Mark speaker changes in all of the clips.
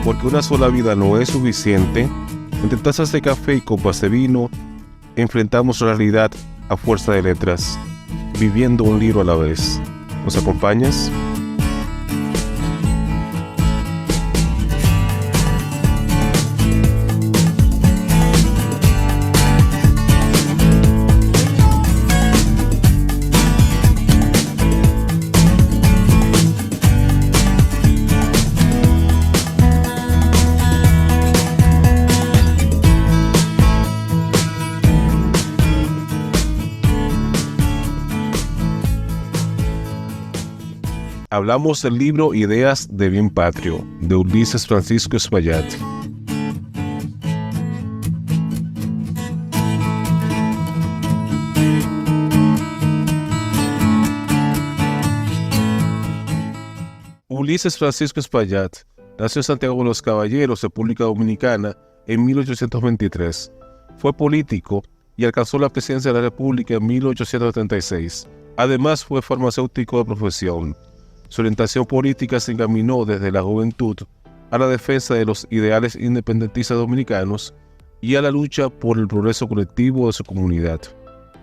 Speaker 1: Porque una sola vida no es suficiente, entre tazas de café y copas de vino, enfrentamos la realidad a fuerza de letras, viviendo un libro a la vez. ¿Nos acompañas? Hablamos del libro Ideas de Bien Patrio, de Ulises Francisco Espaillat. Ulises Francisco Espaillat nació en Santiago de los Caballeros, República Dominicana, en 1823. Fue político y alcanzó la presidencia de la República en 1876. Además, fue farmacéutico de profesión. Su orientación política se encaminó desde la juventud a la defensa de los ideales independentistas dominicanos y a la lucha por el progreso colectivo de su comunidad.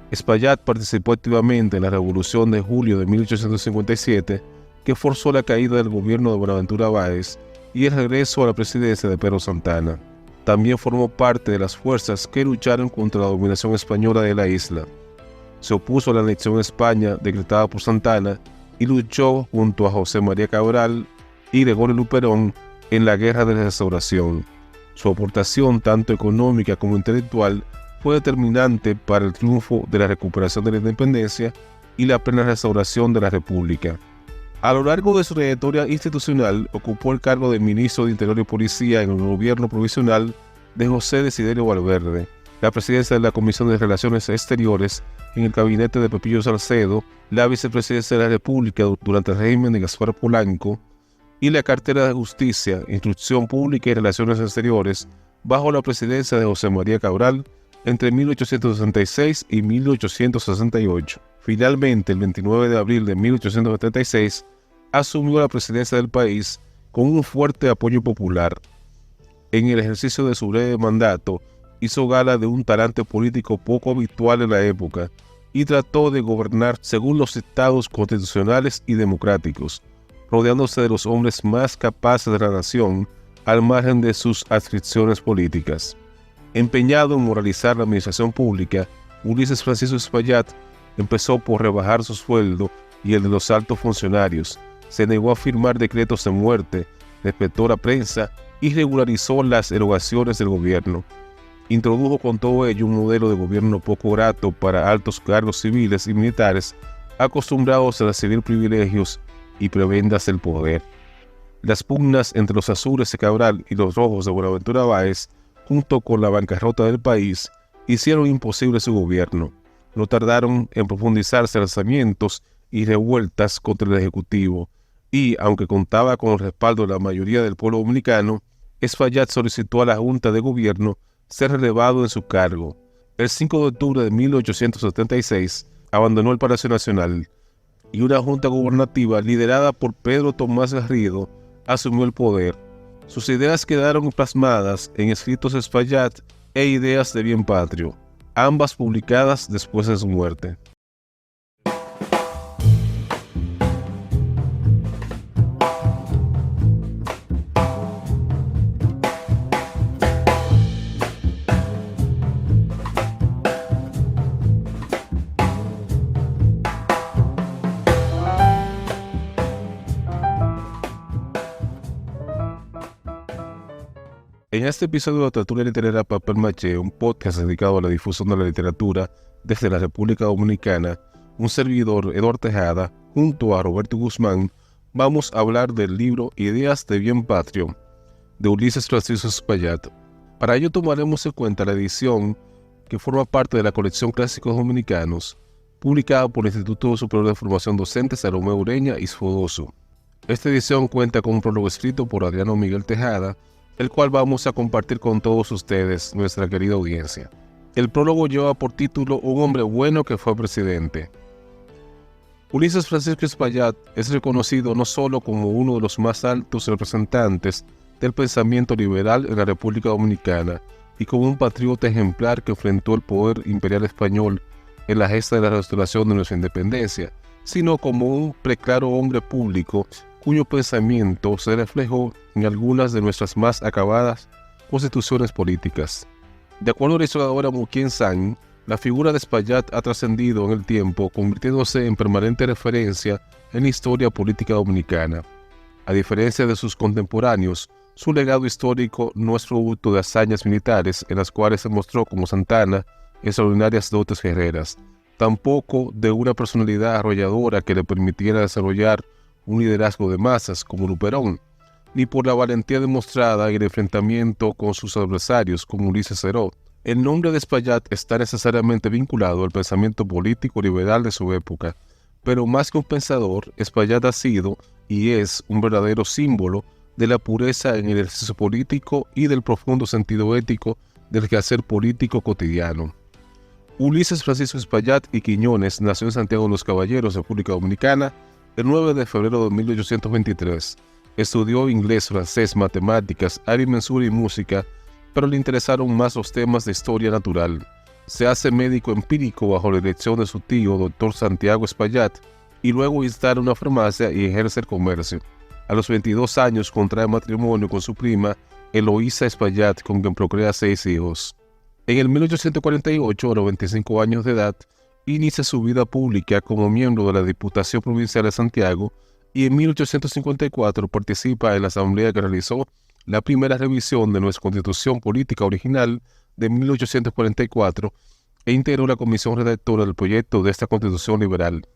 Speaker 1: Espaillat participó activamente en la Revolución de Julio de 1857, que forzó la caída del gobierno de Buenaventura Báez y el regreso a la presidencia de Pedro Santana. También formó parte de las fuerzas que lucharon contra la dominación española de la isla. Se opuso a la anexión a España decretada por Santana y luchó junto a José María Cabral y Gregorio Luperón en la Guerra de la Restauración. Su aportación, tanto económica como intelectual, fue determinante para el triunfo de la recuperación de la independencia y la plena restauración de la República. A lo largo de su trayectoria institucional, ocupó el cargo de ministro de Interior y Policía en el gobierno provisional de José Desiderio Valverde, la presidencia de la Comisión de Relaciones Exteriores en el gabinete de Pepillo Salcedo, la vicepresidencia de la República durante el régimen de Gaspar Polanco y la cartera de Justicia, Instrucción Pública y Relaciones Exteriores bajo la presidencia de José María Cabral entre 1866 y 1868. Finalmente, el 29 de abril de 1876, asumió la presidencia del país con un fuerte apoyo popular. En el ejercicio de su breve mandato, hizo gala de un talante político poco habitual en la época y trató de gobernar según los dictados constitucionales y democráticos, rodeándose de los hombres más capaces de la nación al margen de sus adscripciones políticas. Empeñado en moralizar la administración pública, Ulises Francisco Espaillat empezó por rebajar su sueldo y el de los altos funcionarios, se negó a firmar decretos de muerte, respetó la prensa y regularizó las erogaciones del gobierno. Introdujo con todo ello un modelo de gobierno poco grato para altos cargos civiles y militares acostumbrados a recibir privilegios y prebendas del poder. Las pugnas entre los azules de Cabral y los rojos de Buenaventura Báez, junto con la bancarrota del país, hicieron imposible su gobierno. No tardaron en profundizarse alzamientos y revueltas contra el Ejecutivo, y, aunque contaba con el respaldo de la mayoría del pueblo dominicano, Espaillat solicitó a la Junta de Gobierno ser relevado en su cargo. El 5 de octubre de 1876 abandonó el Palacio Nacional y una junta gubernativa liderada por Pedro Tomás Garrido asumió el poder. Sus ideas quedaron plasmadas en escritos de Espaillat e Ideas de Bien Patrio, ambas publicadas después de su muerte. En este episodio de Tertulia Literaria Papel Maché, un podcast dedicado a la difusión de la literatura desde la República Dominicana, un servidor, Eduardo Tejada, junto a Roberto Guzmán, vamos a hablar del libro Ideas de Bien Patrio, de Ulises Francisco Espaillat. Para ello tomaremos en cuenta la edición que forma parte de la colección Clásicos Dominicanos, publicada por el Instituto Superior de Formación Docente Salomé Ureña y Sfodoso. Esta edición cuenta con un prólogo escrito por Adriano Miguel Tejada, el cual vamos a compartir con todos ustedes, nuestra querida audiencia. El prólogo lleva por título Un hombre bueno que fue presidente. Ulises Francisco Espaillat es reconocido no solo como uno de los más altos representantes del pensamiento liberal en la República Dominicana y como un patriota ejemplar que enfrentó el poder imperial español en la gesta de la restauración de nuestra independencia, sino como un preclaro hombre público cuyo pensamiento se reflejó en algunas de nuestras más acabadas constituciones políticas. De acuerdo a la historiadora Muquien San, la figura de Espaillat ha trascendido en el tiempo, convirtiéndose en permanente referencia en la historia política dominicana. A diferencia de sus contemporáneos, su legado histórico no es producto de hazañas militares en las cuales se mostró como Santana extraordinarias dotes guerreras, tampoco de una personalidad arrolladora que le permitiera desarrollar un liderazgo de masas como Luperón, ni por la valentía demostrada en el enfrentamiento con sus adversarios como Ulises Ceró. El nombre de Espaillat está necesariamente vinculado al pensamiento político liberal de su época, pero más que un pensador, Espaillat ha sido y es un verdadero símbolo de la pureza en el ejercicio político y del profundo sentido ético del quehacer político cotidiano. Ulises Francisco Espaillat y Quiñones nació en Santiago de los Caballeros, República Dominicana, el 9 de febrero de 1823. Estudió inglés, francés, matemáticas, agrimensura y música, pero le interesaron más los temas de historia natural. Se hace médico empírico bajo la dirección de su tío, doctor Santiago Espaillat, y luego instala una farmacia y ejerce el comercio. A los 22 años contrae matrimonio con su prima, Eloísa Espaillat, con quien procrea 6 hijos. En el 1848, a los 25 años de edad, inicia su vida pública como miembro de la Diputación Provincial de Santiago y en 1854 participa en la asamblea que realizó la primera revisión de nuestra Constitución Política original de 1844 e integró la comisión redactora del proyecto de esta Constitución liberal.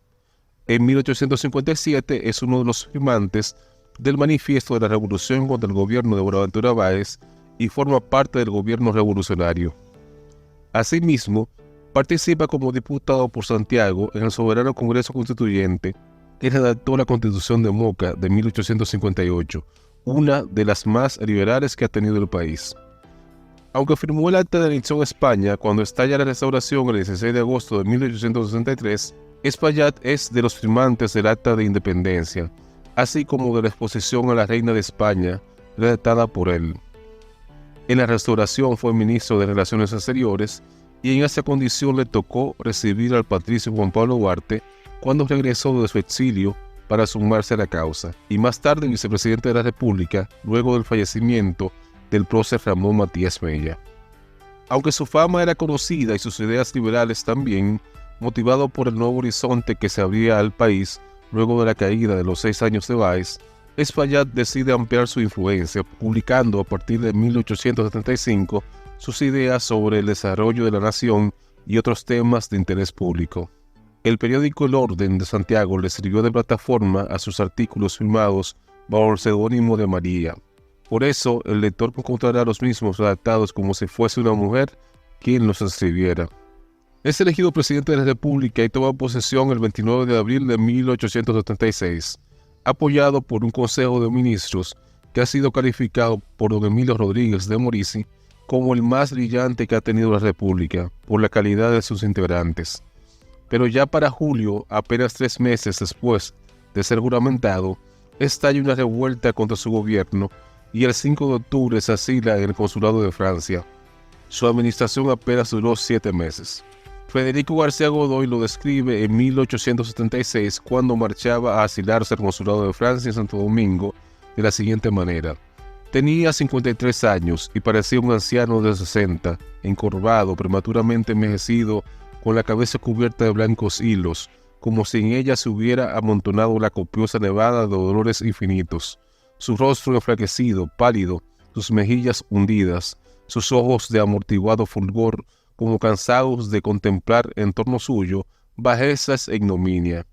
Speaker 1: En 1857 es uno de los firmantes del Manifiesto de la Revolución contra el gobierno de Buenaventura Báez y forma parte del gobierno revolucionario. Asimismo, participa como diputado por Santiago en el Soberano Congreso Constituyente que redactó la Constitución de Moca de 1858, una de las más liberales que ha tenido el país. Aunque firmó el acta de anexión a España cuando estalla la restauración el 16 de agosto de 1863, Espaillat es de los firmantes del acta de independencia, así como de la exposición a la reina de España, redactada por él. En la restauración fue ministro de Relaciones Exteriores y en esa condición le tocó recibir al patricio Juan Pablo Duarte cuando regresó de su exilio para sumarse a la causa, y más tarde vicepresidente de la República luego del fallecimiento del prócer Ramón Matías Mella. Aunque su fama era conocida y sus ideas liberales también, motivado por el nuevo horizonte que se abría al país luego de la caída de los 6 años de Báez, Espaillat decide ampliar su influencia, publicando a partir de 1875 sus ideas sobre el desarrollo de la nación y otros temas de interés público. El periódico El Orden de Santiago le sirvió de plataforma a sus artículos firmados bajo el seudónimo de María. Por eso, el lector encontrará los mismos redactados como si fuese una mujer quien los escribiera. Es elegido presidente de la República y toma posesión el 29 de abril de 1876, apoyado por un Consejo de Ministros que ha sido calificado por don Emilio Rodríguez de Morici como el más brillante que ha tenido la República por la calidad de sus integrantes. Pero ya para julio, apenas 3 meses después de ser juramentado, estalla una revuelta contra su gobierno y el 5 de octubre se asila en el consulado de Francia. Su administración apenas duró 7 meses. Federico García Godoy lo describe en 1876 cuando marchaba a asilarse al consulado de Francia en Santo Domingo de la siguiente manera. Tenía 53 años y parecía un anciano de 60, encorvado, prematuramente envejecido, con la cabeza cubierta de blancos hilos, como si en ella se hubiera amontonado la copiosa nevada de dolores infinitos. Su rostro enflaquecido, pálido, sus mejillas hundidas, sus ojos de amortiguado fulgor, como cansados de contemplar en torno suyo bajezas e ignominia.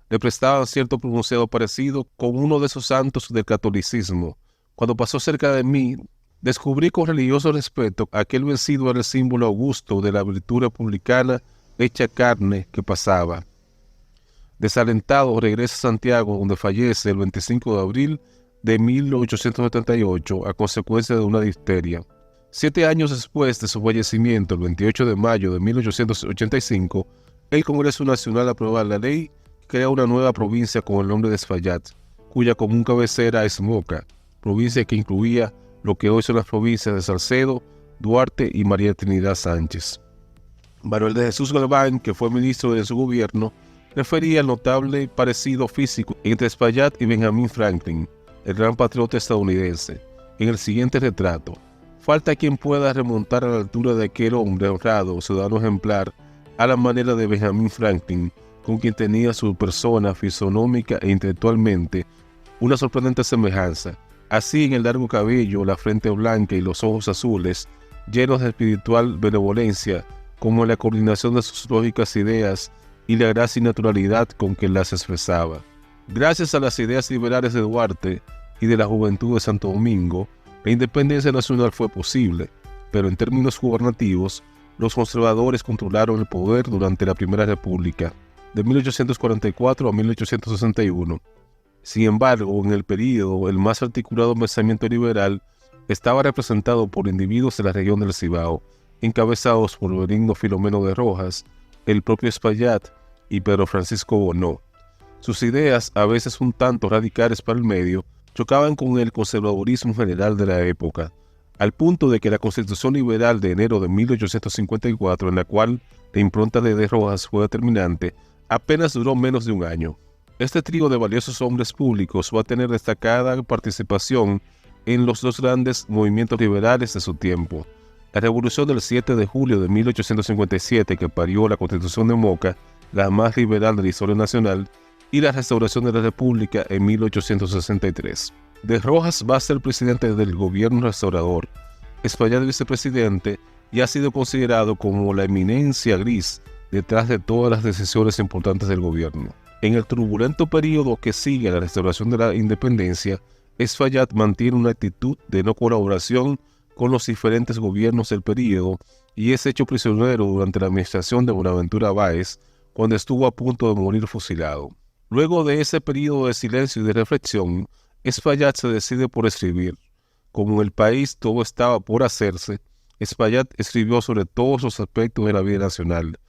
Speaker 1: Le prestaban cierto pronunciado parecido con uno de esos santos del catolicismo. Cuando pasó cerca de mí, descubrí con religioso respeto aquel vencido era el símbolo augusto de la virtud republicana hecha carne que pasaba. Desalentado, regresa a Santiago, donde fallece el 25 de abril de 1878 a consecuencia de una difteria. 7 años después de su fallecimiento, el 28 de mayo de 1885, el Congreso Nacional aprueba la ley que crea una nueva provincia con el nombre de Espaillat, cuya común cabecera es Moca, provincia que incluía lo que hoy son las provincias de Salcedo, Duarte y María Trinidad Sánchez. Manuel de Jesús Galván, que fue ministro de su gobierno, refería al notable parecido físico entre Espaillat y Benjamin Franklin, el gran patriota estadounidense, en el siguiente retrato. Falta quien pueda remontar a la altura de aquel hombre honrado, ciudadano ejemplar, a la manera de Benjamin Franklin, con quien tenía su persona fisonómica e intelectualmente una sorprendente semejanza. Así, en el largo cabello, la frente blanca y los ojos azules, llenos de espiritual benevolencia, como en la coordinación de sus lógicas ideas y la gracia y naturalidad con que las expresaba. Gracias a las ideas liberales de Duarte y de la juventud de Santo Domingo, la independencia nacional fue posible, pero en términos gubernativos, los conservadores controlaron el poder durante la Primera República, de 1844 a 1861. Sin embargo, en el período, el más articulado pensamiento liberal estaba representado por individuos de la región del Cibao, encabezados por Benigno Filomeno de Rojas, el propio Espaillat y Pedro Francisco Bonó. Sus ideas, a veces un tanto radicales para el medio, chocaban con el conservadurismo general de la época, al punto de que la Constitución Liberal de enero de 1854, en la cual la impronta de Rojas fue determinante, apenas duró menos de un año. Este trío de valiosos hombres públicos va a tener destacada participación en los dos grandes movimientos liberales de su tiempo: la Revolución del 7 de julio de 1857, que parió la Constitución de Moca, la más liberal de la historia nacional, y la restauración de la República en 1863. De Rojas va a ser presidente del gobierno restaurador, Espaillat vicepresidente, y ha sido considerado como la eminencia gris detrás de todas las decisiones importantes del gobierno. En el turbulento periodo que sigue a la restauración de la independencia, Espaillat mantiene una actitud de no colaboración con los diferentes gobiernos del periodo y es hecho prisionero durante la administración de Buenaventura Báez, cuando estuvo a punto de morir fusilado. Luego de ese periodo de silencio y de reflexión, Espaillat se decide por escribir. Como en el país todo estaba por hacerse, Espaillat escribió sobre todos los aspectos de la vida nacional.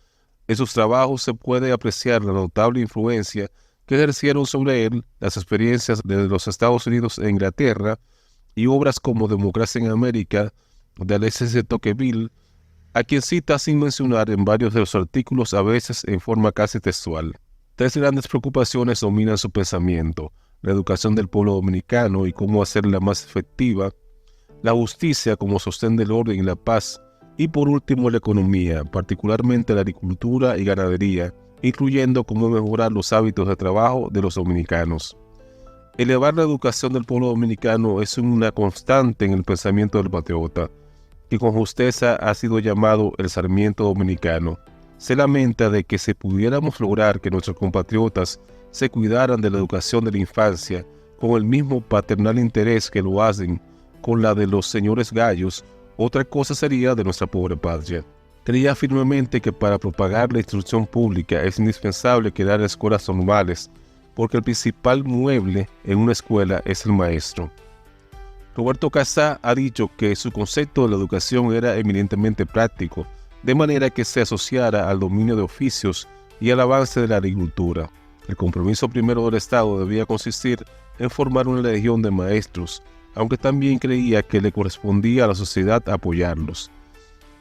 Speaker 1: En sus trabajos se puede apreciar la notable influencia que ejercieron sobre él las experiencias de los Estados Unidos e Inglaterra y obras como Democracia en América, de Alexis de Tocqueville, a quien cita sin mencionar en varios de los artículos, a veces en forma casi textual. Tres grandes preocupaciones dominan su pensamiento: la educación del pueblo dominicano y cómo hacerla más efectiva, la justicia como sostén del orden y la paz, y por último la economía, particularmente la agricultura y ganadería, incluyendo cómo mejorar los hábitos de trabajo de los dominicanos. Elevar la educación del pueblo dominicano es una constante en el pensamiento del patriota, que con justeza ha sido llamado el Sarmiento dominicano. Se lamenta de que si pudiéramos lograr que nuestros compatriotas se cuidaran de la educación de la infancia con el mismo paternal interés que lo hacen con la de los señores gallos, otra cosa sería de nuestra pobre patria. Creía firmemente que para propagar la instrucción pública es indispensable crear escuelas normales, porque el principal mueble en una escuela es el maestro. Roberto Casá ha dicho que su concepto de la educación era eminentemente práctico, de manera que se asociara al dominio de oficios y al avance de la agricultura. El compromiso primero del Estado debía consistir en formar una legión de maestros, aunque también creía que le correspondía a la sociedad apoyarlos.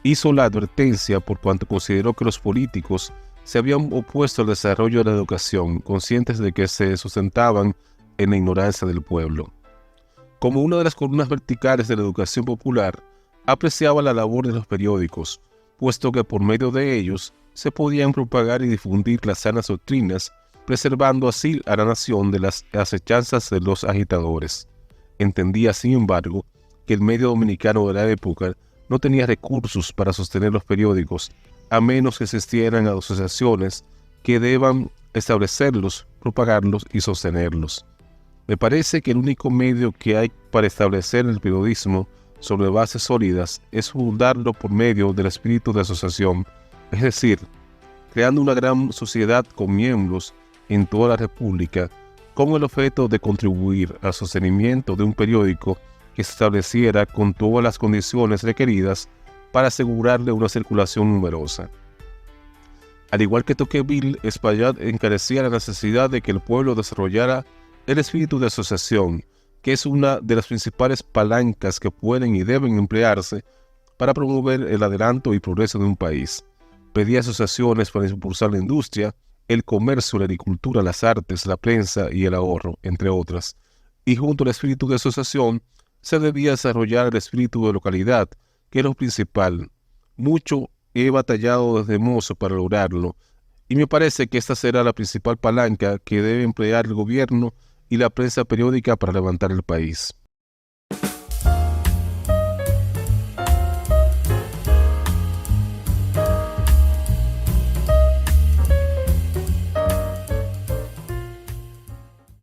Speaker 1: Hizo la advertencia por cuanto consideró que los políticos se habían opuesto al desarrollo de la educación, conscientes de que se sustentaban en la ignorancia del pueblo. Como una de las columnas verticales de la educación popular, apreciaba la labor de los periódicos, puesto que por medio de ellos se podían propagar y difundir las sanas doctrinas, preservando así a la nación de las acechanzas de los agitadores. Entendía, sin embargo, que el medio dominicano de la época no tenía recursos para sostener los periódicos, a menos que existieran asociaciones que deban establecerlos, propagarlos y sostenerlos. Me parece que el único medio que hay para establecer el periodismo sobre bases sólidas es fundarlo por medio del espíritu de asociación, es decir, creando una gran sociedad con miembros en toda la República, con el objeto de contribuir al sostenimiento de un periódico que se estableciera con todas las condiciones requeridas para asegurarle una circulación numerosa. Al igual que Tocqueville, Espaillat encarecía la necesidad de que el pueblo desarrollara el espíritu de asociación, que es una de las principales palancas que pueden y deben emplearse para promover el adelanto y progreso de un país. Pedía asociaciones para impulsar la industria, el comercio, la agricultura, las artes, la prensa y el ahorro, entre otras. Y junto al espíritu de asociación, se debía desarrollar el espíritu de localidad, que es lo principal. Mucho he batallado desde mozo para lograrlo, y me parece que esta será la principal palanca que debe emplear el gobierno y la prensa periódica para levantar el país.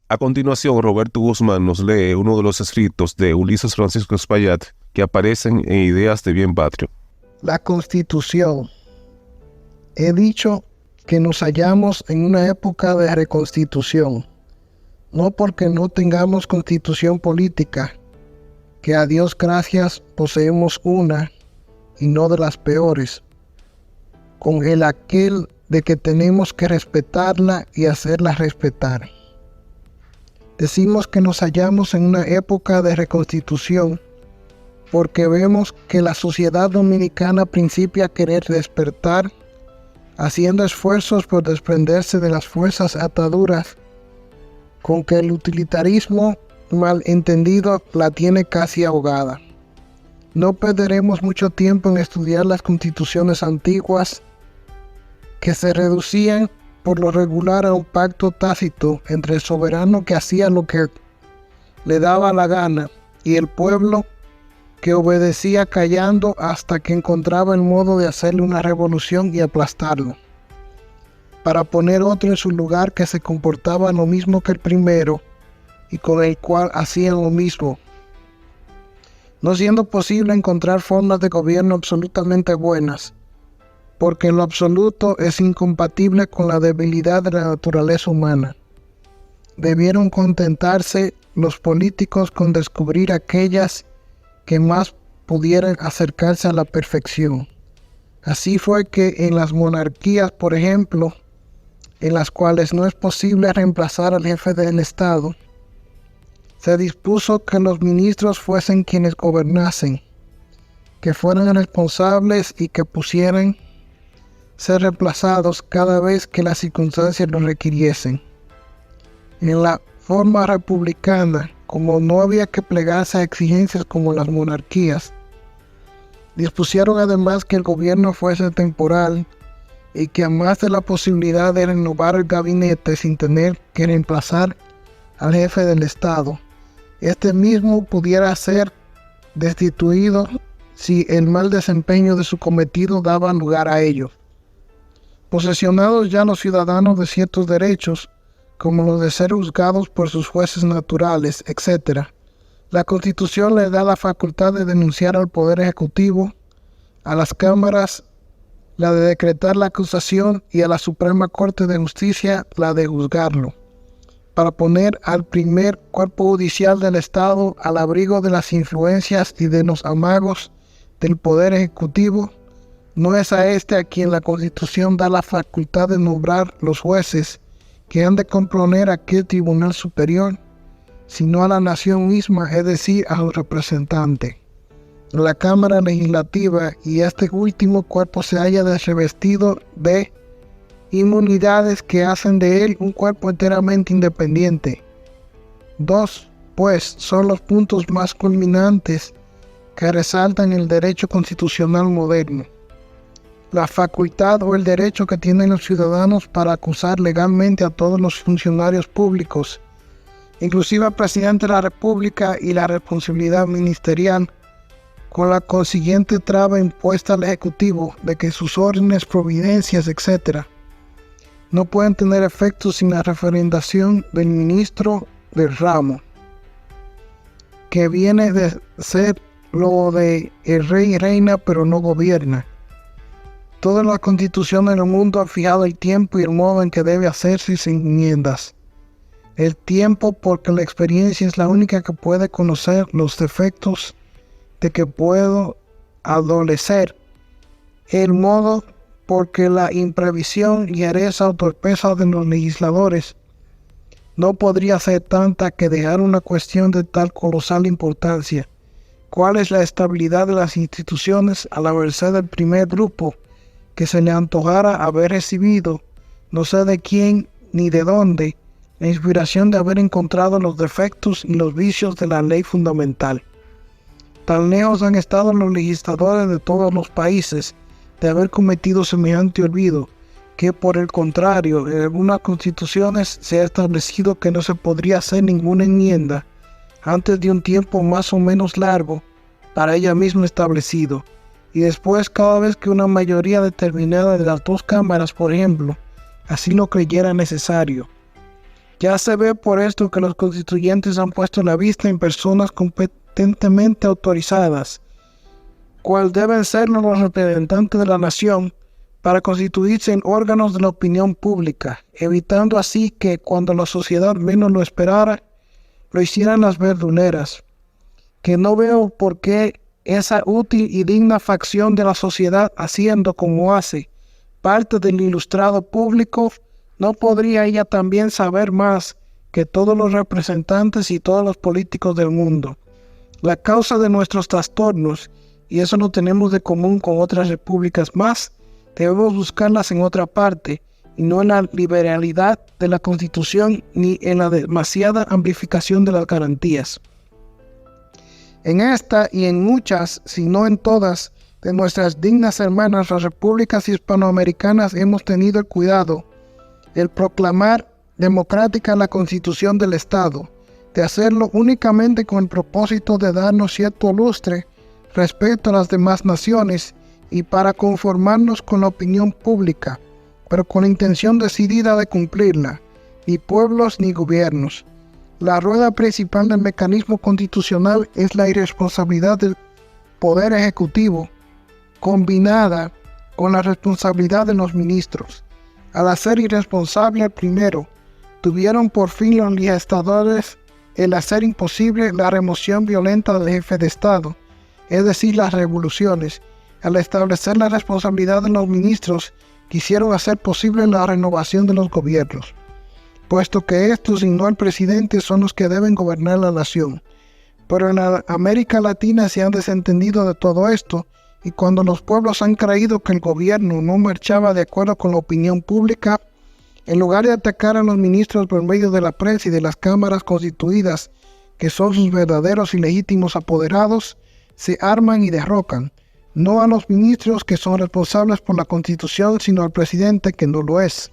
Speaker 1: A continuación, Roberto Guzmán nos lee uno de los escritos de Ulises Francisco Espaillat que aparecen en Ideas de Bien Patrio.
Speaker 2: La Constitución. He dicho que nos hallamos en una época de reconstitución, no porque no tengamos constitución política, que a Dios gracias poseemos una, y no de las peores, con el aquel de que tenemos que respetarla y hacerla respetar. Decimos que nos hallamos en una época de reconstitución porque vemos que la sociedad dominicana principia a querer despertar, haciendo esfuerzos por desprenderse de las fuerzas ataduras con que el utilitarismo mal entendido la tiene casi ahogada. No perderemos mucho tiempo en estudiar las constituciones antiguas que se reducían por lo regular a un pacto tácito entre el soberano que hacía lo que le daba la gana y el pueblo que obedecía callando hasta que encontraba el modo de hacerle una revolución y aplastarlo, para poner otro en su lugar que se comportaba lo mismo que el primero y con el cual hacían lo mismo, no siendo posible encontrar formas de gobierno absolutamente buenas, porque en lo absoluto es incompatible con la debilidad de la naturaleza humana. Debieron contentarse los políticos con descubrir aquellas que más pudieran acercarse a la perfección. Así fue que en las monarquías, por ejemplo, en las cuales no es posible reemplazar al jefe del Estado, se dispuso que los ministros fuesen quienes gobernasen, que fueran responsables y que pusieran ser reemplazados cada vez que las circunstancias lo requiriesen. En la forma republicana, como no había que plegarse a exigencias como las monarquías, dispusieron además que el gobierno fuese temporal y que además de la posibilidad de renovar el gabinete sin tener que reemplazar al jefe del Estado, este mismo pudiera ser destituido si el mal desempeño de su cometido daba lugar a ello. Posesionados ya los ciudadanos de ciertos derechos, como los de ser juzgados por sus jueces naturales, etc., la Constitución le da la facultad de denunciar al Poder Ejecutivo, a las cámaras la de decretar la acusación y a la Suprema Corte de Justicia la de juzgarlo, para poner al primer cuerpo judicial del Estado al abrigo de las influencias y de los amagos del Poder Ejecutivo. No es a este a quien la Constitución da la facultad de nombrar los jueces que han de componer aquel tribunal superior, sino a la nación misma, es decir, a los representantes. La Cámara Legislativa y este último cuerpo se halla revestido de inmunidades que hacen de él un cuerpo enteramente independiente. Dos, pues, son los puntos más culminantes que resaltan el derecho constitucional moderno. La facultad o el derecho que tienen los ciudadanos para acusar legalmente a todos los funcionarios públicos, inclusive al presidente de la República, y la responsabilidad ministerial, con la consiguiente traba impuesta al Ejecutivo de que sus órdenes, providencias, etc., no pueden tener efecto sin la referendación del ministro del ramo, que viene de ser lo de el rey y reina, pero no gobierna. Todas las constituciones del mundo han fijado el tiempo y el modo en que debe hacerse sin enmiendas. El tiempo, porque la experiencia es la única que puede conocer los defectos de que puedo adolecer. El modo, porque la imprevisión y hereza o torpeza de los legisladores no podría ser tanta que dejar una cuestión de tal colosal importancia. ¿Cuál es la estabilidad de las instituciones a la merced del primer grupo que se le antojara haber recibido, no sé de quién ni de dónde, la inspiración de haber encontrado los defectos y los vicios de la ley fundamental? Tan lejos han estado los legisladores de todos los países de haber cometido semejante olvido, que por el contrario, en algunas constituciones se ha establecido que no se podría hacer ninguna enmienda antes de un tiempo más o menos largo para ella misma establecido, y después cada vez que una mayoría determinada de las dos cámaras, por ejemplo, así lo creyera necesario. Ya se ve por esto que los constituyentes han puesto la vista en personas competentemente autorizadas, cual deben ser los representantes de la nación, para constituirse en órganos de la opinión pública, evitando así que cuando la sociedad menos lo esperara, lo hicieran las verduleras, que no veo por qué esa útil y digna facción de la sociedad, haciendo como hace parte del ilustrado público, no podría ella también saber más que todos los representantes y todos los políticos del mundo. La causa de nuestros trastornos, y eso no tenemos de común con otras repúblicas más, debemos buscarlas en otra parte, y no en la liberalidad de la Constitución ni en la demasiada amplificación de las garantías. En esta y en muchas, si no en todas, de nuestras dignas hermanas las repúblicas hispanoamericanas hemos tenido el cuidado de proclamar democrática la Constitución del Estado, de hacerlo únicamente con el propósito de darnos cierto lustre respecto a las demás naciones y para conformarnos con la opinión pública, pero con la intención decidida de cumplirla, ni pueblos ni gobiernos. La rueda principal del mecanismo constitucional es la irresponsabilidad del Poder Ejecutivo, combinada con la responsabilidad de los ministros. Al hacer irresponsable el primero, tuvieron por fin los legisladores el hacer imposible la remoción violenta del jefe de Estado, es decir, las revoluciones. Al establecer la responsabilidad de los ministros, quisieron hacer posible la renovación de los gobiernos, puesto que estos y no el presidente son los que deben gobernar la nación. Pero en la América Latina se han desentendido de todo esto, y cuando los pueblos han creído que el gobierno no marchaba de acuerdo con la opinión pública, en lugar de atacar a los ministros por medio de la prensa y de las cámaras constituidas, que son sus verdaderos y legítimos apoderados, se arman y derrocan, no a los ministros que son responsables por la Constitución, sino al presidente que no lo es.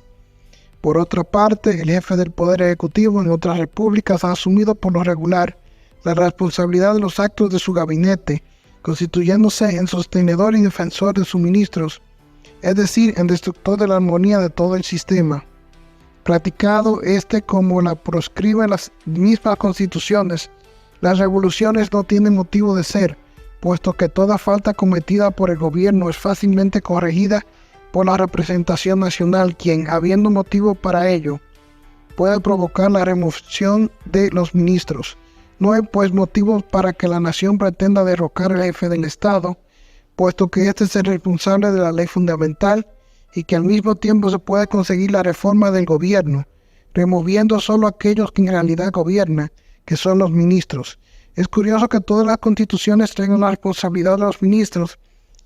Speaker 2: Por otra parte, el jefe del Poder Ejecutivo en otras repúblicas ha asumido por lo regular la responsabilidad de los actos de su gabinete, constituyéndose en sostenedor y defensor de sus ministros, es decir, en destructor de la armonía de todo el sistema. Practicado como la proscriben las mismas constituciones, las revoluciones no tienen motivo de ser, puesto que toda falta cometida por el gobierno es fácilmente corregida por la representación nacional, quien, habiendo motivo para ello, puede provocar la remoción de los ministros. No hay pues motivos para que la nación pretenda derrocar al jefe del Estado, puesto que éste es el responsable de la ley fundamental y que al mismo tiempo se puede conseguir la reforma del gobierno, removiendo solo a aquellos que en realidad gobiernan, que son los ministros. Es curioso que todas las constituciones tengan la responsabilidad de los ministros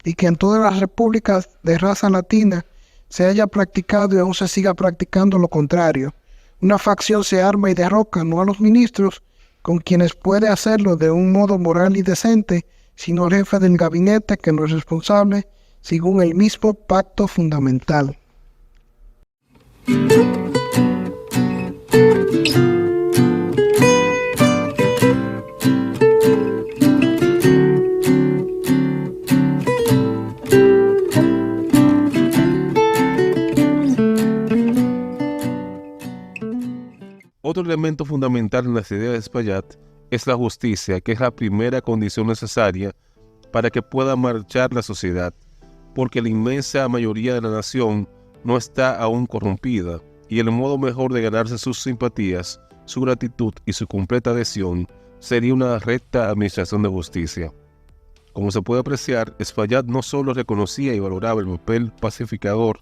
Speaker 2: y que en todas las repúblicas de raza latina se haya practicado y aún se siga practicando lo contrario. Una facción se arma y derroca no a los ministros, con quienes puede hacerlo de un modo moral y decente, sino al jefe del gabinete, que no es responsable, según el mismo pacto fundamental.
Speaker 1: Otro elemento fundamental en las ideas de Espaillat es la justicia, que es la primera condición necesaria para que pueda marchar la sociedad, porque la inmensa mayoría de la nación no está aún corrompida, y el modo mejor de ganarse sus simpatías, su gratitud y su completa adhesión sería una recta administración de justicia. Como se puede apreciar, Espaillat no solo reconocía y valoraba el papel pacificador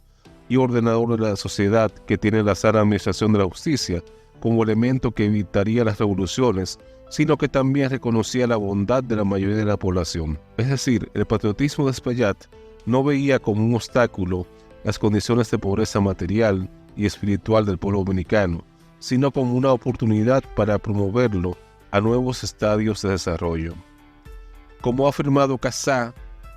Speaker 1: y ordenador de la sociedad que tiene la sana administración de la justicia, como elemento que evitaría las revoluciones, sino que también reconocía la bondad de la mayoría de la población. Es decir, el patriotismo de Espaillat no veía como un obstáculo las condiciones de pobreza material y espiritual del pueblo dominicano, sino como una oportunidad para promoverlo a nuevos estadios de desarrollo. Como ha afirmado Casá,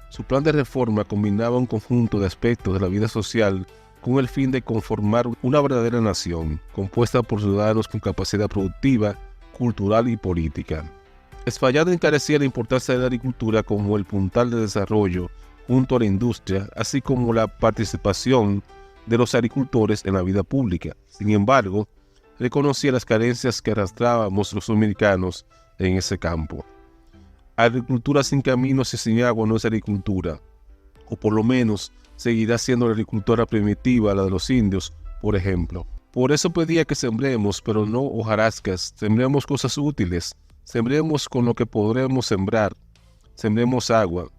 Speaker 1: su plan de reforma combinaba un conjunto de aspectos de la vida social con el fin de conformar una verdadera nación, compuesta por ciudadanos con capacidad productiva, cultural y política. Espaillat encarecía la importancia de la agricultura como el puntal de desarrollo junto a la industria, así como la participación de los agricultores en la vida pública. Sin embargo, reconocía las carencias que arrastrábamos los dominicanos en ese campo. Agricultura sin caminos y sin agua no es agricultura, o por lo menos seguirá siendo la agricultura primitiva, la de los indios, por ejemplo. Por eso pedía que sembremos, pero no hojarascas, sembremos cosas útiles, sembremos con lo que podremos sembrar, sembremos agua,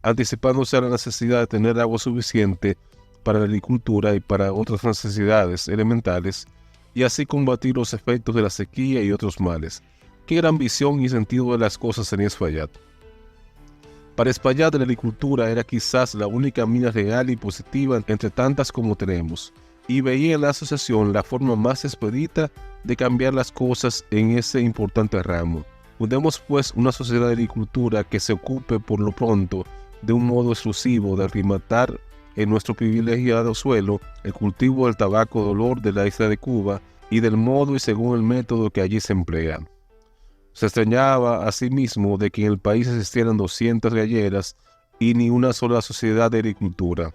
Speaker 1: anticipándose a la necesidad de tener agua suficiente para la agricultura y para otras necesidades elementales, y así combatir los efectos de la sequía y otros males. Qué gran visión y sentido de las cosas tenía Espaillat. Para Espaillat, la agricultura era quizás la única mina real y positiva entre tantas como tenemos, y veía en la asociación la forma más expedita de cambiar las cosas en ese importante ramo. Fundemos pues una sociedad de agricultura que se ocupe por lo pronto de un modo exclusivo de aclimatar en nuestro privilegiado suelo el cultivo del tabaco de olor de la isla de Cuba y del modo y según el método que allí se emplea. Se extrañaba asimismo de que en el país existieran 200 galleras y ni una sola sociedad de agricultura.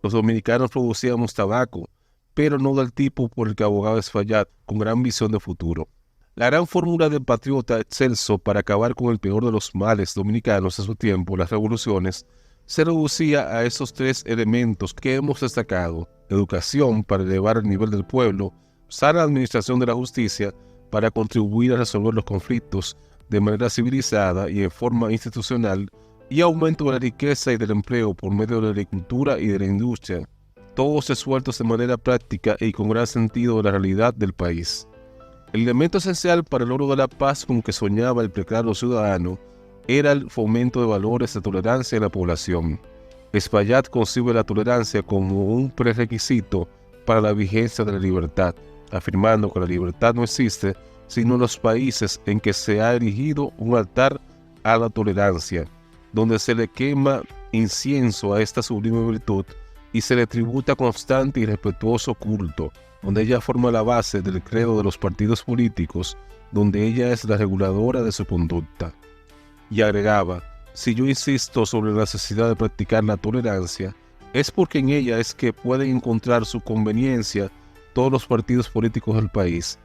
Speaker 1: Los dominicanos producíamos tabaco, pero no del tipo por el que abogaba Espaillat, con gran visión de futuro. La gran fórmula del patriota excelso para acabar con el peor de los males dominicanos a su tiempo, las revoluciones, se reducía a esos tres elementos que hemos destacado: educación para elevar el nivel del pueblo, sana administración de la justicia para contribuir a resolver los conflictos de manera civilizada y en forma institucional, y aumento de la riqueza y del empleo por medio de la agricultura y de la industria, todos resueltos de manera práctica y con gran sentido de la realidad del país. El elemento esencial para el logro de la paz con que soñaba el preclaro ciudadano era el fomento de valores de tolerancia en la población. Espaillat concibe la tolerancia como un prerequisito para la vigencia de la libertad, afirmando que la libertad no existe sino en los países en que se ha erigido un altar a la tolerancia, donde se le quema incienso a esta sublime virtud y se le tributa constante y respetuoso culto, donde ella forma la base del credo de los partidos políticos, donde ella es la reguladora de su conducta. Y agregaba: si yo insisto sobre la necesidad de practicar la tolerancia, es porque en ella es que pueden encontrar su conveniencia todos los partidos políticos del país,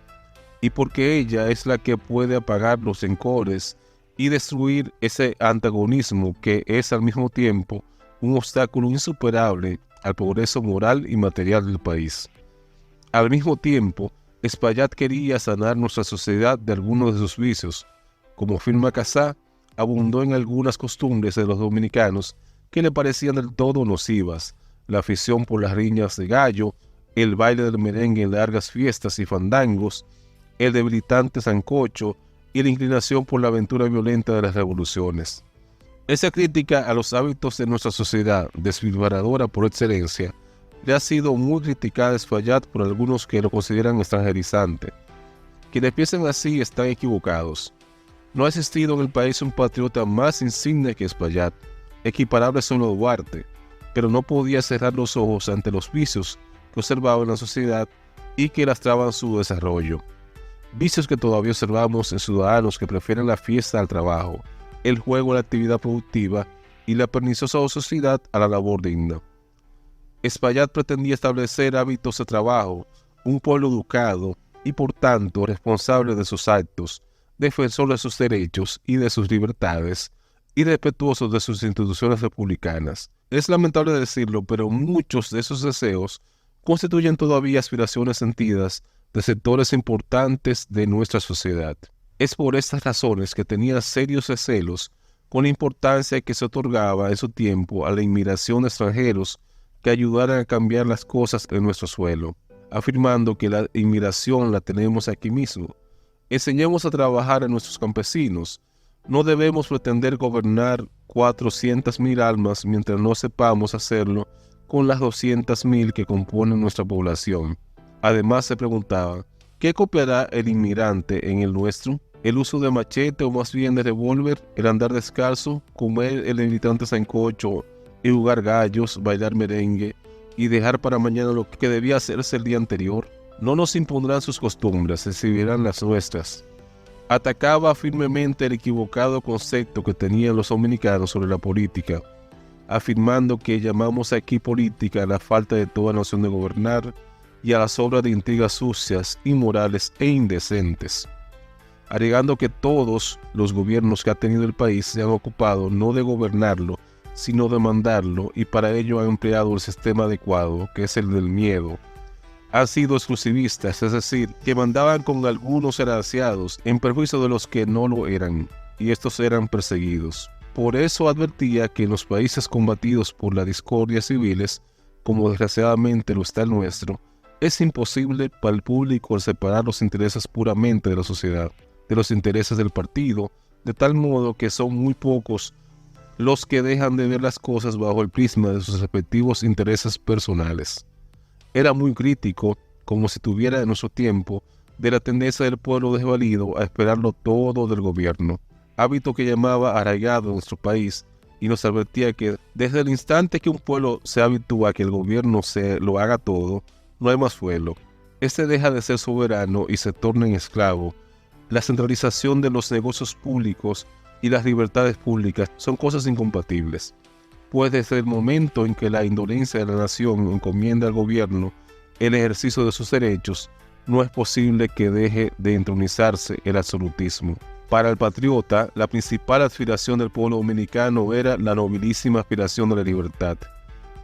Speaker 1: y porque ella es la que puede apagar los rencores y destruir ese antagonismo que es al mismo tiempo un obstáculo insuperable al progreso moral y material del país. Al mismo tiempo, Espaillat quería sanar nuestra sociedad de algunos de sus vicios. Como afirma Casá, abundó en algunas costumbres de los dominicanos que le parecían del todo nocivas: la afición por las riñas de gallo, el baile del merengue en largas fiestas y fandangos, el debilitante sancocho y la inclinación por la aventura violenta de las revoluciones. Esa crítica a los hábitos de nuestra sociedad, desfibradora por excelencia, le ha sido muy criticada a Espaillat por algunos que lo consideran extranjerizante. Quienes piensan así están equivocados. No ha existido en el país un patriota más insigne que Espaillat, equiparable solo a Duarte, pero no podía cerrar los ojos ante los vicios que observaba en la sociedad y que lastraban su desarrollo. Vicios que todavía observamos en ciudadanos que prefieren la fiesta al trabajo, el juego a la actividad productiva y la perniciosa ociosidad a la labor digna. Espaillat pretendía establecer hábitos de trabajo, un pueblo educado y por tanto responsable de sus actos, defensor de sus derechos y de sus libertades, y respetuoso de sus instituciones republicanas. Es lamentable decirlo, pero muchos de esos deseos constituyen todavía aspiraciones sentidas de sectores importantes de nuestra sociedad. Es por estas razones que tenía serios recelos con la importancia que se otorgaba en su tiempo a la inmigración de extranjeros que ayudaran a cambiar las cosas en nuestro suelo. afirmando que la inmigración la tenemos aquí mismo. Enseñemos a trabajar a nuestros campesinos. No debemos pretender gobernar 400,000 almas mientras no sepamos hacerlo con las 200,000 que componen nuestra población. Además se preguntaba, ¿qué copiará el inmigrante en el nuestro? ¿El uso de machete o más bien de revólver? ¿El andar descalzo? ¿Comer el irritante sancocho y jugar gallos, bailar merengue y dejar para mañana lo que debía hacerse el día anterior? No nos impondrán sus costumbres, recibirán las nuestras. Atacaba firmemente el equivocado concepto que tenían los dominicanos sobre la política, afirmando que llamamos aquí política a la falta de toda noción de gobernar y a las obras de intrigas sucias, inmorales e indecentes, agregando que todos los gobiernos que ha tenido el país se han ocupado no de gobernarlo, sino de mandarlo, y para ello han empleado el sistema adecuado, que es el del miedo. Han sido exclusivistas, es decir, que mandaban con algunos agraciados en perjuicio de los que no lo eran, y estos eran perseguidos. Por eso advertía que en los países combatidos por las discordias civiles, como desgraciadamente lo está el nuestro, es imposible para el público separar los intereses puramente de la sociedad, de los intereses del partido, de tal modo que son muy pocos los que dejan de ver las cosas bajo el prisma de sus respectivos intereses personales. Era muy crítico, como si tuviera en nuestro tiempo, de la tendencia del pueblo desvalido a esperarlo todo del gobierno, hábito que llamaba arraigado en nuestro país, y nos advertía que desde el instante que un pueblo se habitúa a que el gobierno se lo haga todo, no hay más suelo. Este deja de ser soberano y se torna en esclavo. La centralización de los negocios públicos y las libertades públicas son cosas incompatibles, pues desde el momento en que la indolencia de la nación encomienda al gobierno el ejercicio de sus derechos, no es posible que deje de entronizarse el absolutismo. Para el patriota, la principal aspiración del pueblo dominicano era la nobilísima aspiración de la libertad.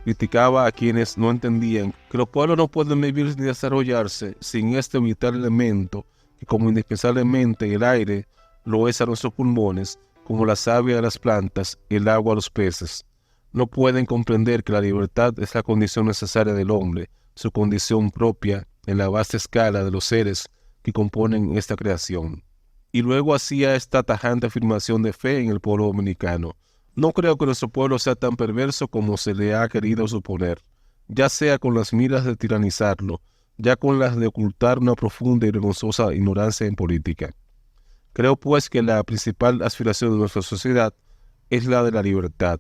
Speaker 1: Criticaba a quienes no entendían que los pueblos no pueden vivir ni desarrollarse sin este vital elemento que, como indispensablemente el aire lo es a nuestros pulmones, como la savia a las plantas, el agua a los peces. No pueden comprender que la libertad es la condición necesaria del hombre, su condición propia en la vasta escala de los seres que componen esta creación. Y luego hacía esta tajante afirmación de fe en el pueblo dominicano. No creo que nuestro pueblo sea tan perverso como se le ha querido suponer, ya sea con las miras de tiranizarlo, ya con las de ocultar una profunda y vergonzosa ignorancia en política. Creo pues que la principal aspiración de nuestra sociedad es la de la libertad.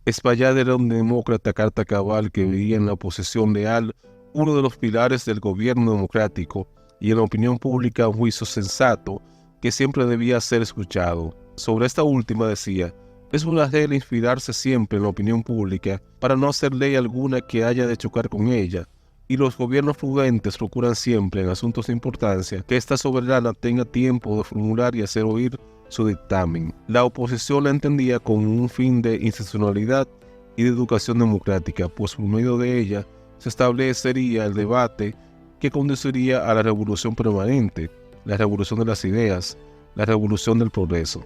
Speaker 1: Espaillat era un demócrata carta cabal que veía en la oposición leal uno de los pilares del gobierno democrático y en la opinión pública un juicio sensato que siempre debía ser escuchado. Sobre esta última decía, es una regla inspirarse siempre en la opinión pública para no hacer ley alguna que haya de chocar con ella, y los gobiernos prudentes procuran siempre en asuntos de importancia que esta soberana tenga tiempo de formular y hacer oír su dictamen. La oposición la entendía con un fin de institucionalidad y de educación democrática, pues por medio de ella se establecería el debate que conduciría a la revolución permanente, la revolución de las ideas, la revolución del progreso.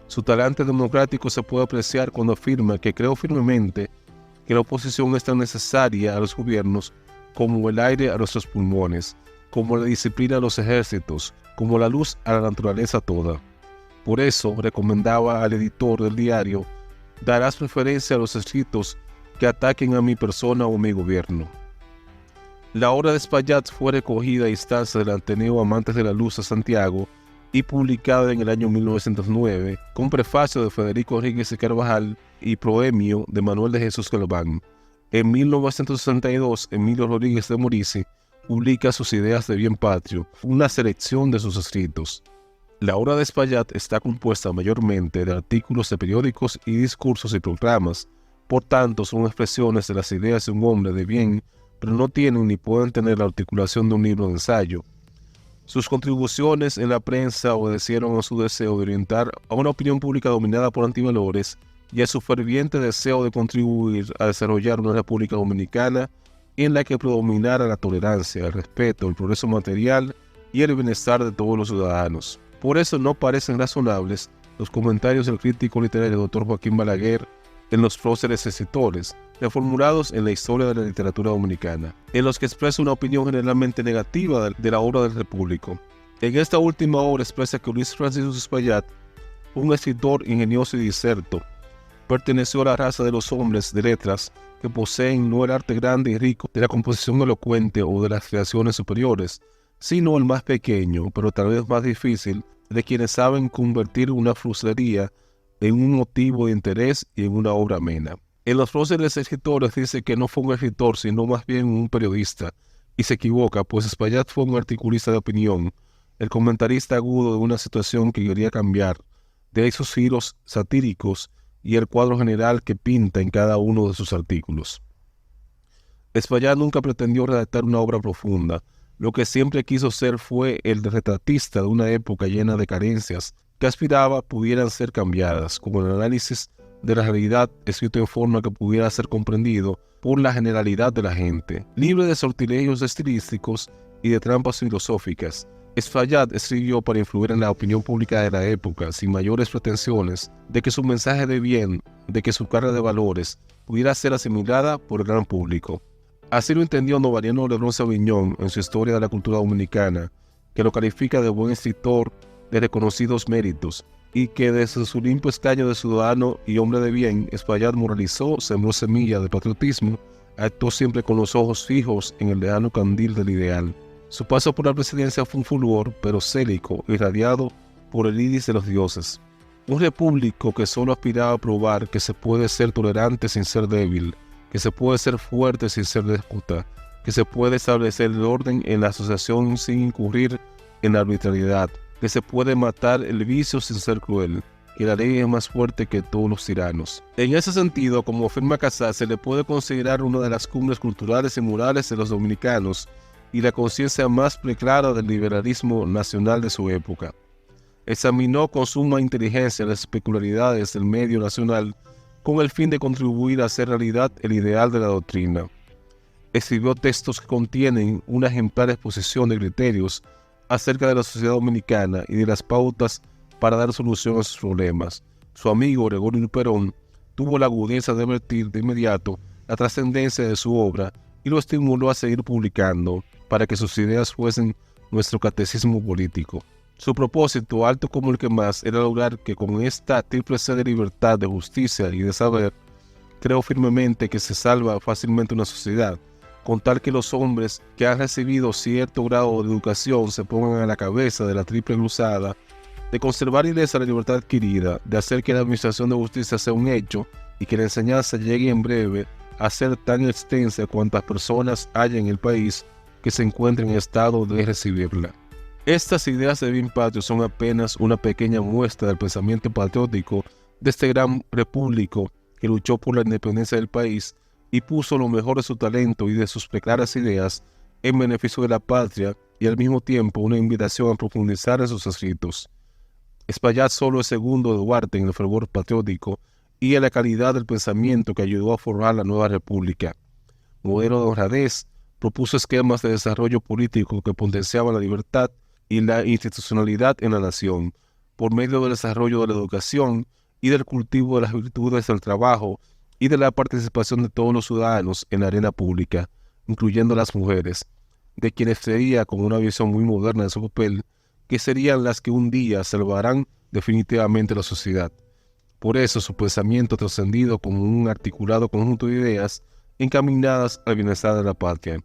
Speaker 1: Su talante democrático se puede apreciar cuando afirma que creo firmemente que la oposición es tan necesaria a los gobiernos como el aire a nuestros pulmones, como la disciplina a los ejércitos, como la luz a la naturaleza toda. Por eso recomendaba al editor del diario, darás preferencia a los escritos que ataquen a mi persona o mi gobierno. La obra de Espaillat fue recogida a instancia del Ateneo Amantes de la Luz de Santiago y publicada en el año 1909, con prefacio de Federico Rodríguez de Carvajal y proemio de Manuel de Jesús Galván. En 1962, Emilio Rodríguez de Morici publica sus ideas de bien patrio, una selección de sus escritos. La obra de Espaillat está compuesta mayormente de artículos de periódicos y discursos y programas, por tanto son expresiones de las ideas de un hombre de bien, pero no tienen ni pueden tener la articulación de un libro de ensayo. Sus contribuciones en la prensa obedecieron a su deseo de orientar a una opinión pública dominada por antivalores y a su ferviente deseo de contribuir a desarrollar una república dominicana en la que predominara la tolerancia, el respeto, el progreso material y el bienestar de todos los ciudadanos. Por eso no parecen razonables los comentarios del crítico literario Dr. Joaquín Balaguer en Los próceres escritores, reformulados en la historia de la literatura dominicana, en los que expresa una opinión generalmente negativa de la obra del Repúblico. En esta última obra expresa que Luis Francisco Espaillat, un escritor ingenioso y diserto, perteneció a la raza de los hombres de letras que poseen no el arte grande y rico de la composición elocuente o de las creaciones superiores, sino el más pequeño, pero tal vez más difícil, de quienes saben convertir una fruslería en un motivo de interés y en una obra amena. En los próceres escritores dice que no fue un escritor, sino más bien un periodista, y se equivoca, pues Espaillat fue un articulista de opinión, el comentarista agudo de una situación que quería cambiar, de esos giros satíricos y el cuadro general que pinta en cada uno de sus artículos. Espaillat nunca pretendió redactar una obra profunda. Lo que siempre quiso ser fue el retratista de una época llena de carencias que aspiraba pudieran ser cambiadas, como el análisis de la realidad escrito en forma que pudiera ser comprendido por la generalidad de la gente, libre de sortilegios estilísticos y de trampas filosóficas. Espaillat escribió para influir en la opinión pública de la época, sin mayores pretensiones de que su mensaje de bien, de que su carga de valores, pudiera ser asimilada por el gran público. Así lo entendió Novariano Lebrón Sauvignon en su Historia de la Cultura Dominicana, que lo califica de buen escritor de reconocidos méritos, y que desde su limpio escaño de ciudadano y hombre de bien, Espaillat moralizó, sembró semilla de patriotismo, actuó siempre con los ojos fijos en el lejano candil del ideal. Su paso por la presidencia fue un fulgor, pero célico, irradiado por el iris de los dioses. Un repúblico que solo aspiraba a probar que se puede ser tolerante sin ser débil, que se puede ser fuerte sin ser déspota, que se puede establecer el orden en la asociación sin incurrir en la arbitrariedad, que se puede matar el vicio sin ser cruel, que la ley es más fuerte que todos los tiranos. En ese sentido, como afirma Casas, se le puede considerar una de las cumbres culturales y morales de los dominicanos y la conciencia más preclara del liberalismo nacional de su época. Examinó con suma inteligencia las peculiaridades del medio nacional con el fin de contribuir a hacer realidad el ideal de la doctrina. Escribió textos que contienen una ejemplar exposición de criterios acerca de la sociedad dominicana y de las pautas para dar solución a sus problemas. Su amigo Gregorio Perón tuvo la agudeza de advertir de inmediato la trascendencia de su obra y lo estimuló a seguir publicando para que sus ideas fuesen nuestro catecismo político. Su propósito, alto como el que más, era lograr que con esta tríplice de libertad, de justicia y de saber, creo firmemente que se salva fácilmente una sociedad, con tal que los hombres que han recibido cierto grado de educación se pongan a la cabeza de la triple cruzada, de conservar ilesa la libertad adquirida, de hacer que la administración de justicia sea un hecho y que la enseñanza llegue en breve a ser tan extensa cuantas personas haya en el país que se encuentren en estado de recibirla. Estas ideas de bien patrio son apenas una pequeña muestra del pensamiento patriótico de este gran repúblico que luchó por la independencia del país y puso lo mejor de su talento y de sus preclaras ideas en beneficio de la patria y al mismo tiempo una invitación a profundizar en sus escritos. Espaillat solo es segundo de Duarte en el fervor patriótico y en la calidad del pensamiento que ayudó a formar la nueva república. Modelo de honradez, propuso esquemas de desarrollo político que potenciaban la libertad y la institucionalidad en la nación, por medio del desarrollo de la educación y del cultivo de las virtudes del trabajo y de la participación de todos los ciudadanos en la arena pública, incluyendo las mujeres, de quienes creía con una visión muy moderna de su papel, que serían las que un día salvarán definitivamente la sociedad. Por eso su pensamiento trascendido como un articulado conjunto de ideas encaminadas al bienestar de la patria.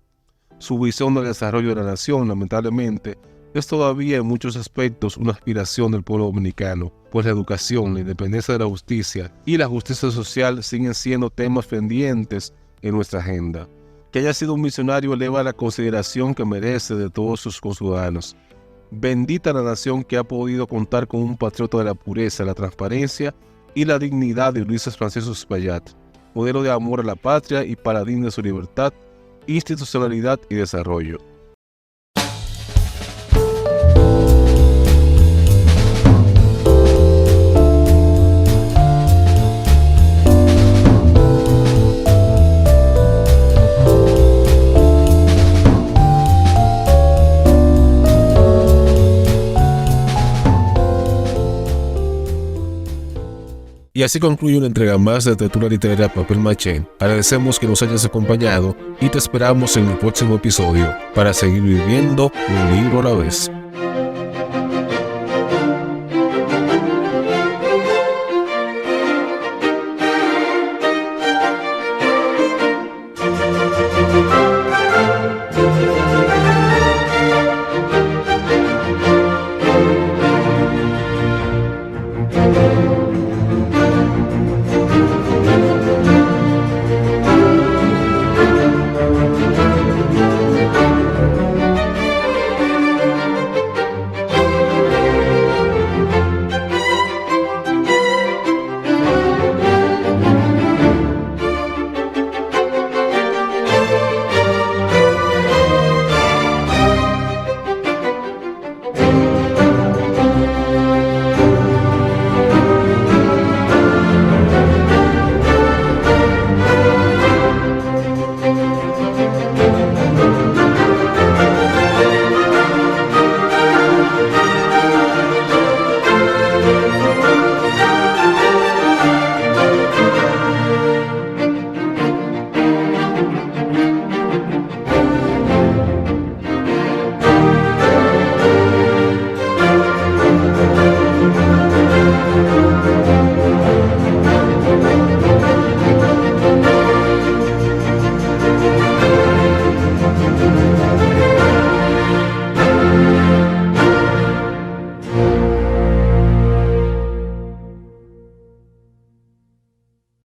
Speaker 1: Su visión del desarrollo de la nación, lamentablemente, es todavía en muchos aspectos una aspiración del pueblo dominicano, pues la educación, la independencia de la justicia y la justicia social siguen siendo temas pendientes en nuestra agenda. Que haya sido un visionario eleva la consideración que merece de todos sus conciudadanos. Bendita la nación que ha podido contar con un patriota de la pureza, la transparencia y la dignidad de Luis Francisco Espaillat, modelo de amor a la patria y paladín de su libertad, institucionalidad y desarrollo. Y así concluye una entrega más de Tertulia Literaria Papel Maché. Agradecemos que nos hayas acompañado y te esperamos en el próximo episodio para seguir viviendo un libro a la vez.